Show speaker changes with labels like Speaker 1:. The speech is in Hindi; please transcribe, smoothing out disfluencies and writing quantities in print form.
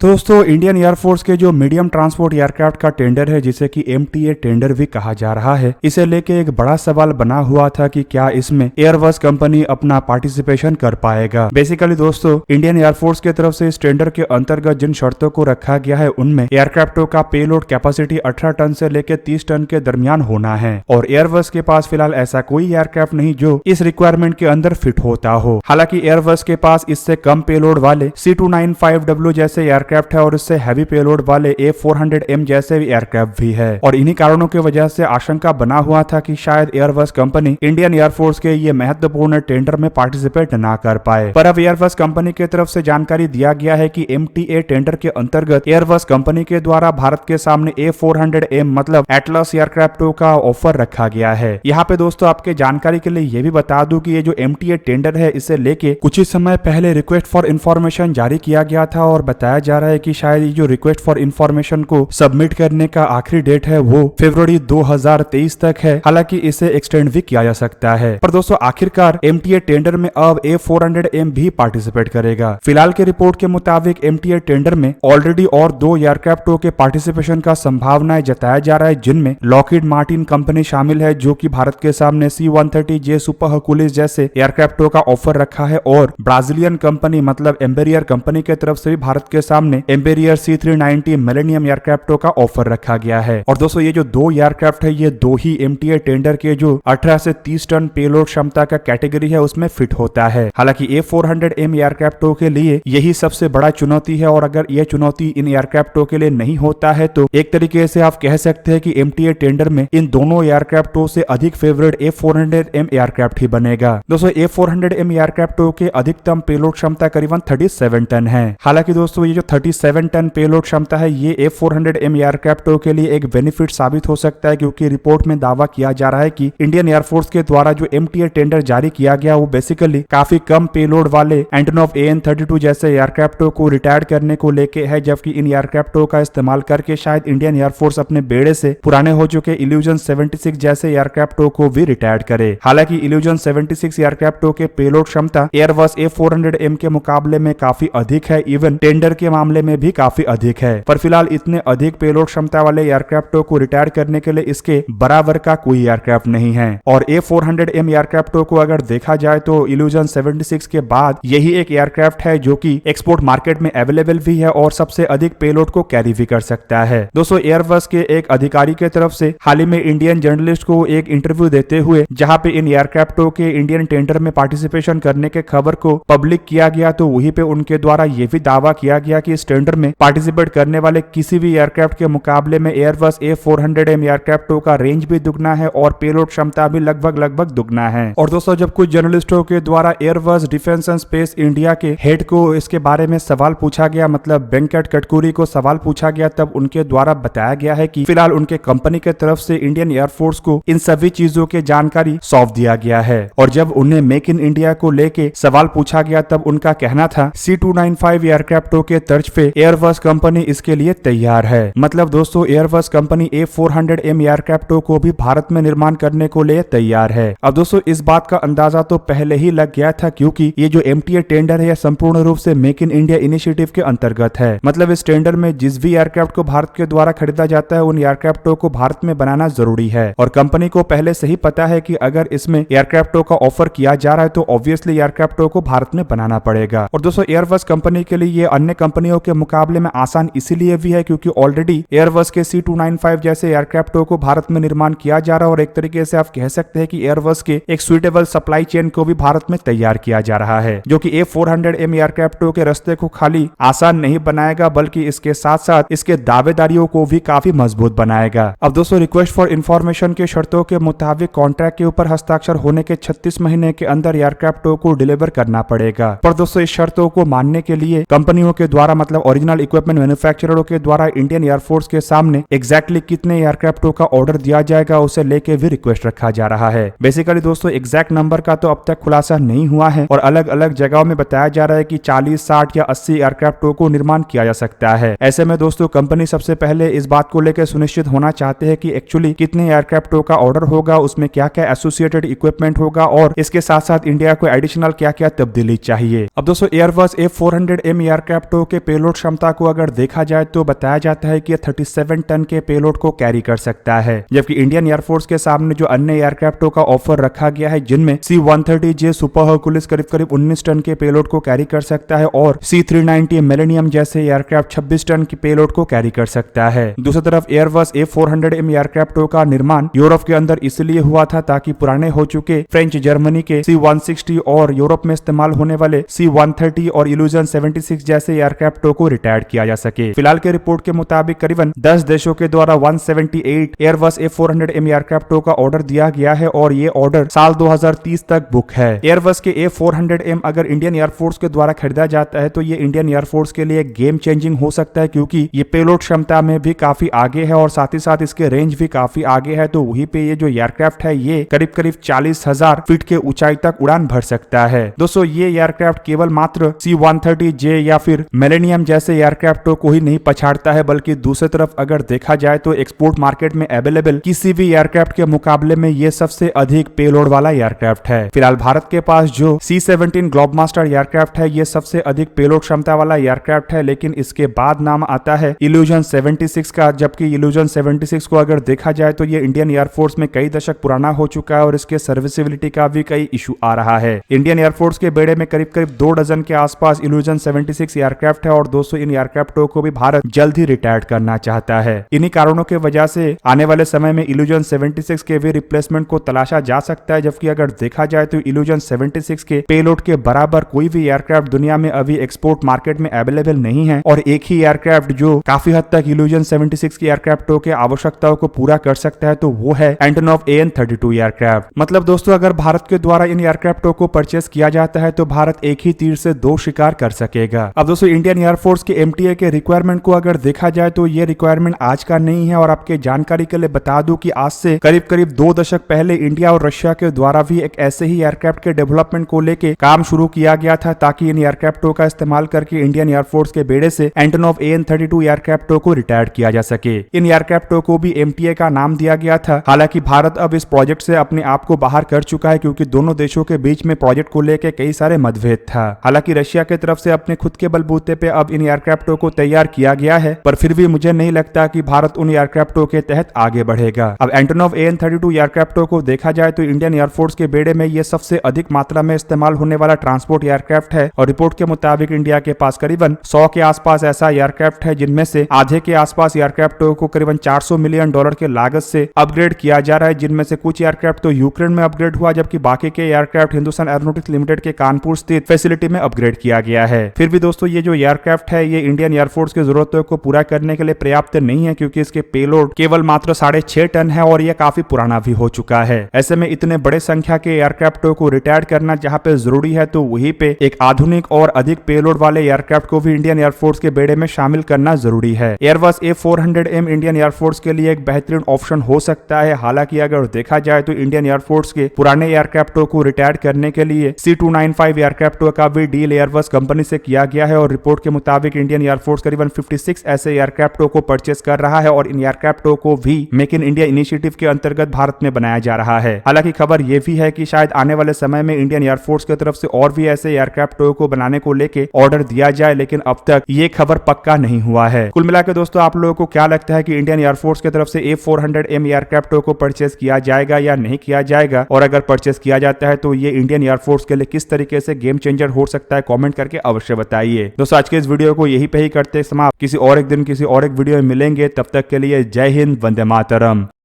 Speaker 1: तो दोस्तों इंडियन एयरफोर्स के जो मीडियम ट्रांसपोर्ट एयरक्राफ्ट का टेंडर है जिसे कि MTA टेंडर भी कहा जा रहा है, इसे लेके एक बड़ा सवाल बना हुआ था कि क्या इसमें एयरबस कंपनी अपना पार्टिसिपेशन कर पाएगा। बेसिकली दोस्तों इंडियन एयरफोर्स की तरफ से इस टेंडर के अंतर्गत जिन शर्तों को रखा गया है उनमें एयरक्राफ्टों का पेलोड कैपेसिटी 18 टन से लेकर 30 टन के दरमियान होना है और एयरबस के पास फिलहाल ऐसा कोई एयरक्राफ्ट नहीं जो इस रिक्वायरमेंट के अंदर फिट होता हो। हालांकि एयरबस के पास इससे कम पेलोड वाले C295W जैसे एयरक्राफ्ट है और इससे हैवी पेलोड वाले A400M जैसे भी एयरक्राफ्ट भी है और इन्हीं कारणों की वजह से आशंका बना हुआ था कि शायद एयरबस कंपनी इंडियन एयरफोर्स के ये महत्वपूर्ण टेंडर में पार्टिसिपेट ना कर पाए। पर अब एयरबस कंपनी की तरफ से जानकारी दिया गया है कि MTA टेंडर के अंतर्गत एयरबस कंपनी के द्वारा भारत के सामने A400M मतलब एटलस एयरक्राफ्टों का ऑफर रखा गया है। यहाँ पे दोस्तों आपके जानकारी के लिए ये भी बता दूं कि ये जो MTA टेंडर है इसे लेके कुछ ही समय पहले रिक्वेस्ट फॉर इन्फॉर्मेशन जारी किया गया था और बताया जा रहा है कि शायद ये जो रिक्वेस्ट फॉर इन्फॉर्मेशन को सबमिट करने का आखिरी डेट है वो फरवरी 2023 तक है। हालांकि इसे एक्सटेंड भी किया जा सकता है। पर दोस्तों आखिरकार MTA टेंडर में अब A400M भी पार्टिसिपेट करेगा। फिलहाल की रिपोर्ट के मुताबिक MTA टेंडर में ऑलरेडी और 2 एयरक्राफ्टों के पार्टिसिपेशन का संभावना जताया जा रहा है, जिनमें लॉकहीड मार्टिन कंपनी शामिल है जो कि भारत के सामने C-130J सुपर हर्कुलिस जैसे एयरक्राफ्टों का ऑफर रखा है और ब्राजीलियन कंपनी मतलब एम्बेरियर कंपनी के तरफ से भी भारत के सामने एम्बेरियर C390 मिलेनियम एयरक्राफ्टों का ऑफर रखा गया है। और दोस्तों ये जो 2 एयरक्राफ्ट है ये 2 ही MTA टेंडर के जो 18 से 30 टन पेलोड क्षमता का कैटेगरी है उसमें फिट होता है। हालांकि A400M एयरक्राफ्टों के लिए यही सबसे बड़ा चुनौती है और अगर यह चुनौती इन एयरक्राफ्टों के लिए नहीं होता है तो एक तरीके से आप कह सकते हैं कि MTA टेंडर में इन दोनों एयरक्राफ्टों से अधिक फेवरेट A400M एयरक्राफ्ट ही बनेगा। दोस्तों A400M एयरक्राफ्टों के अधिकतम पेलोड क्षमता करीबन 37 टन है। हालांकि दोस्तों ये जो 37 टन पेलोड क्षमता है ये A400M एयरक्राफ्टों के लिए एक बेनिफिट साबित हो सकता है, क्योंकि रिपोर्ट में दावा किया जा रहा है कि इंडियन एयरफोर्स के द्वारा जो MTA टेंडर जारी किया गया वो बेसिकली काफी कम पेलोड वाले एंटोनॉव AN-32 जैसे एयरक्राफ्टों को रिटायर करने को लेके है, जबकि इन एयरक्राफ्टों का इस्तेमाल करके शायद इंडियन एयरफोर्स अपने बेड़े से पुराने हो चुके इल्यूजन 76 जैसे एयरक्राफ्टों को भी रिटायर करे। हालांकि इल्यूजन 76 एयरक्राफ्टों के पेलोड क्षमता एयरबस A400M के मुकाबले में काफी अधिक है, इवन टेंडर के मामले में भी काफी अधिक है। पर फिलहाल इतने अधिक पेलोड क्षमता वाले एयरक्राफ्टों को रिटायर करने के लिए इसके बराबर का कोई एयरक्राफ्ट नहीं है। और A400M एयरक्राफ्टों को अगर देखा जाए तो इल्यूजन 76 के बाद यही एक एयरक्राफ्ट है जो कि एक्सपोर्ट मार्केट में अवेलेबल भी है और सबसे अधिक पेलोड को कैरी भी कर सकता है। दोस्तों एयरबस के एक अधिकारी के तरफ से हाल ही में इंडियन जर्नलिस्ट को एक इंटरव्यू देते हुए जहां पे इन एयरक्राफ्टों के इंडियन टेंडर में पार्टिसिपेशन करने के खबर को पब्लिक किया गया तो वहीं पे उनके द्वारा ये भी दावा किया गया कि इस टेंडर में पार्टिसिपेट करने वाले किसी भी एयरक्राफ्ट के मुकाबले में एयरबस A400M एयरक्राफ्टों का रेंज भी दुगना है और पेलोड क्षमता भी लगभग दुगना है। और दोस्तों जब कुछ जर्नलिस्टों के द्वारा Airbus defence and space India के हेड को इसके बारे में सवाल पूछा गया, मतलब वेंकट कटकुरी को सवाल पूछा गया, तब उनके द्वारा बताया गया है कि फिलहाल उनके कंपनी की तरफ से इंडियन एयरफोर्स को इन सभी चीजों के जानकारी सौंप दिया गया है। और जब उन्हें मेक इन इंडिया को लेके सवाल पूछा गया तब उनका कहना था C295 एयरक्राफ्टों के तर्ज पे एयरबस कंपनी इसके लिए तैयार है। मतलब दोस्तों एयरबस कंपनी A400M एयरक्राफ्टों को भी भारत में निर्माण करने को लिए तैयार है। अब दोस्तों इस बात का अंदाजा तो पहले ही लग गया था, क्योंकि ये जो MTA टेंडर है यह संपूर्ण रूप से मेक इन इंडिया इनिशिएटिव के अंतर्गत है। मतलब इस टेंडर में जिस भी एयरक्राफ्ट को भारत के द्वारा खरीदा जाता है उन एयरक्राफ्टों को भारत में बनाना जरूरी है और कंपनी को पहले से ही पता है कि अगर इसमें एयरक्राफ्टों का ऑफर किया जा रहा है तो ऑब्वियसली एयरक्राफ्टों को भारत में बनाना पड़ेगा। और दोस्तों एयरबस कंपनी के लिए ये अन्य कंपनियों के मुकाबले में आसान इसीलिए भी है क्योंकि ऑलरेडी एयरबस के C295 जैसे एयरक्राफ्टों को भारत में निर्माण किया जा रहा है और एक तरीके से आप कह सकते हैं कि एयरबस के एक सुइटेबल सप्लाई चेन को भी भारत में तैयार किया जा रहा है, जो कि A400M एयरक्राफ्टों के रास्ते को खाली आसान नहीं बनाएगा बल्कि इसके साथ साथ इसके दावेदारियों को भी काफी मजबूत बनाएगा। अब दोस्तों रिक्वेस्ट फॉर इन्फॉर्मेशन के शर्तों के मुताबिक कॉन्ट्रैक्ट के ऊपर हस्ताक्षर होने के 36 महीने के अंदर एयरक्राफ्टों को डिलीवर करना पड़ेगा। पर दोस्तों इस शर्तों को मानने के लिए कंपनियों के द्वारा मतलब ओरिजिनल इक्विपमेंट मैन्युफैक्चररों के द्वारा इंडियन एयरफोर्स के सामने एग्जैक्टली कितने एयरक्राफ्टों का ऑर्डर दिया जाएगा उसे लेके भी रिक्वेस्ट रखा जा रहा है। बेसिकली दोस्तों एग्जैक्ट नंबर का तो अब तक खुलासा नहीं हुआ है और अलग अलग जगहों में बताया जा रहा है कि 40, 60 या 80 एयरक्राफ्टों को निर्माण किया जा सकता है। ऐसे में दोस्तों कंपनी सबसे पहले इस बात को लेकर सुनिश्चित होना चाहते हैं कि एक्चुअली कितने एयरक्राफ्टों का ऑर्डर होगा, उसमें क्या क्या एसोसिएटेड इक्विपमेंट होगा और इसके साथ साथ इंडिया को एडिशनल क्या क्या तब्दीली चाहिए। अब दोस्तों एयरबस A400M एयरक्राफ्टों के पेलोड क्षमता को अगर देखा जाए तो बताया जाता है कि 37 टन के पेलोड को कैरी कर सकता है, जबकि इंडियन एयरफोर्स के सामने जो अन्य एयरक्राफ्टों का ऑफर रखा गया है जिनमें C-130J सुपर हर्कुलिस करीब 19 टन के पेलोड को कैरी कर सकता है और C-390 मिलेनियम जैसे एयरक्राफ्ट 26 टन की पेलोड को कैरी कर सकता है। दूसरी तरफ एयरबस A400M एयरक्राफ्टों का निर्माण यूरोप के अंदर इसलिए हुआ था ताकि पुराने हो चुके फ्रेंच जर्मनी के C-160 और यूरोप में इस्तेमाल होने वाले C-130 और इल्यूजन 76 जैसे एयरक्राफ्टों को रिटायर किया जा सके। फिलहाल के रिपोर्ट के मुताबिक करीबन 10 देशों के द्वारा 178 एयरबस A400M एयरक्राफ्टों का ऑर्डर दिया गया है और ये ऑर्डर साल 2030 तक बुक है। एयरबस के A400M अगर इंडियन एयरफोर्स के द्वारा खरीदा जाता है तो ये इंडियन एयरफोर्स के लिए गेम चेंजिंग हो सकता है, क्योंकि ये पेलोड क्षमता में भी काफी आगे है और साथ ही साथ इसके रेंज भी काफी आगे है। तो वहीं पे ये जो एयरक्राफ्ट है ये करीब 40,000 फीट के ऊंचाई तक उड़ान भर सकता है। दोस्तों ये एयरक्राफ्ट केवल मात्र C-130J या फिर मिलेनियम जैसे एयरक्राफ्टों को ही नहीं पछाड़ता है, बल्कि दूसरी तरफ अगर देखा जाए तो एक्सपोर्ट मार्केट में अवेलेबल किसी भी एयरक्राफ्ट के मुकाबले में ये सबसे अधिक पेलोड वाला एयरक्राफ्ट है। फिलहाल भारत के पास जो C-17 ग्लोबमास्टर एयरक्राफ्ट है ये सबसे अधिक पेलोड क्षमता वाला एयरक्राफ्ट है, लेकिन इसके बाद नाम आता है इल्यूजन 76 का, जबकि इल्यूजन 76 को अगर देखा जाए तो ये इंडियन एयरफोर्स में कई दशक पुराना हो चुका है और इसके सर्विसेबिलिटी का भी कई इशू आ रहा है। इंडियन एयरफोर्स के बेड़े में करीब 2 डजन के आसपास इल्यूजन 76 एयरक्राफ्ट है और दोस्तों इन एयरक्राफ्टों को भी भारत जल्द ही रिटायर करना चाहता है। इन्हीं कारणों की वजह से आने वाले समय में इल्यूजन 76 के भी रिप्लेसमेंट को तलाशा जा सकता है, जबकि अगर देखा जाए तो इल्यूजन 76 के पेलोड के बराबर कोई भी एयरक्राफ्ट दुनिया में अभी एक्सपोर्ट मार्केट में अवेलेबल नहीं है और एक ही एयरक्राफ्ट जो काफी हद तक इल्यूजन 76 की एयरक्राफ्टों के आवश्यकताओं को पूरा कर सकता है तो वो है एंटोनोव AN-32 एयरक्राफ्ट। मतलब दोस्तों अगर भारत के द्वारा इन एयरक्राफ्टों को परचेस किया जाता है तो भारत एक ही तीर से 2 शिकार कर सकेगा। अब दोस्तों इंडियन एयरफोर्स के MTA के रिक्वायरमेंट को अगर देखा जाए तो ये रिक्वायरमेंट आज का नहीं है और आपके जानकारी के लिए बता दूं कि आज से करीब 2 दशक पहले इंडिया और रशिया के द्वारा भी एक ऐसे ही एयरक्राफ्ट के डेवलपमेंट को लेकर काम शुरू किया गया था ताकि इन एयरक्राफ्टों का इस्तेमाल करके इंडियन एयरफोर्स के बेड़े से एंटोनोव AN-32 एयरक्राफ्टों को रिटायर किया जा सके। इन एयरक्राफ्टों को भी MTA का नाम दिया गया था। हालांकि भारत अब इस प्रोजेक्ट से अपने आप को बाहर कर चुका है क्योंकि दोनों देशों के बीच में प्रोजेक्ट को लेकर कई सारे मतभेद था। हालांकि रशिया की तरफ से अपने खुद के बलबूते पे अब इन एयरक्राफ्टों को तैयार किया गया है, पर फिर भी मुझे नहीं लगता कि भारत उन एयरक्राफ्टों के तहत आगे बढ़ेगा। अब एंटोनोव AN-32 एयरक्राफ्टों को देखा जाए तो इंडियन एयरफोर्स के बेड़े में ये सबसे अधिक मात्रा में इस्तेमाल होने वाला ट्रांसपोर्ट एयरक्राफ्ट है और रिपोर्ट के मुताबिक इंडिया के पास करीबन 100 के आसपास ऐसा एयरक्राफ्ट है जिनमें से आधे के आसपास एयरक्राफ्टों को करीबन $400 मिलियन के लागत से अपग्रेड किया जा रहा है, जिनमें से कुछ एयरक्राफ्ट तो यूक्रेन में अपग्रेड हुआ जबकि बाकी के एयरक्राफ्ट हिंदुस्तान एरोनॉटिक्स लिमिटेड के कानपुर स्थित फैसिलिटी में अपग्रेड किया गया है। फिर भी दोस्तों ये जो एयरक्राफ्ट है ये इंडियन एयरफोर्स की जरूरतों को पूरा करने के लिए पर्याप्त नहीं है क्योंकि इसके पेलोड केवल मात्र 6.5 टन है और यह काफी पुराना भी हो चुका है। ऐसे में इतने बड़े संख्या के एयरक्राफ्टों को रिटायर करना जहाँ पे जरूरी है तो वहीं पे एक आधुनिक और अधिक पेलोड वाले एयरक्राफ्ट को भी इंडियन एयरफोर्स के बेड़े में शामिल करना जरूरी है। एयरबस A400M इंडियन एयरफोर्स के लिए एक बेहतरीन ऑप्शन हो सकता है। हालांकि अगर देखा जाए तो इंडियन एयरफोर्स के पुराने एयरक्राफ्टों को रिटायर करने के लिए C-295 एयरक्राफ्टों का भी डील एयरबस कंपनी से किया गया है और रिपोर्ट के मुताबिक इंडियन एयरफोर्स करीबन 56 ऐसे एयरक्राफ्टों को परचेस कर रहा है और इन एयरक्राफ्टों को भी मेक इन इंडिया इनिशिएटिव के अंतर्गत भारत में बनाया जा रहा है। हालांकि खबर यह भी है कि शायद आने वाले समय में इंडियन एयरफोर्स की तरफ से और भी ऐसे एयरक्राफ्टों को बनाने को लेकर ऑर्डर दिया जाए, लेकिन अब तक ये खबर पक्का नहीं हुआ है। कुल मिलाकर दोस्तों आप लोगों को क्या लगता है कि इंडियन एयरफोर्स की तरफ से A400M एयरक्राफ्टों को परचेस किया जाएगा या नहीं किया जाएगा, और अगर परचेस किया जाता है तो ये इंडियन एयरफोर्स के लिए किस तरीके से गेम चेंजर हो सकता है, कमेंट करके अवश्य बताइए। दोस्तों आज के इस वीडियो को यही पे ही करते समाप्त। किसी और एक दिन किसी और एक वीडियो में मिलेंगे, तब तक के लिए जय हिंद, वंदे मातरम।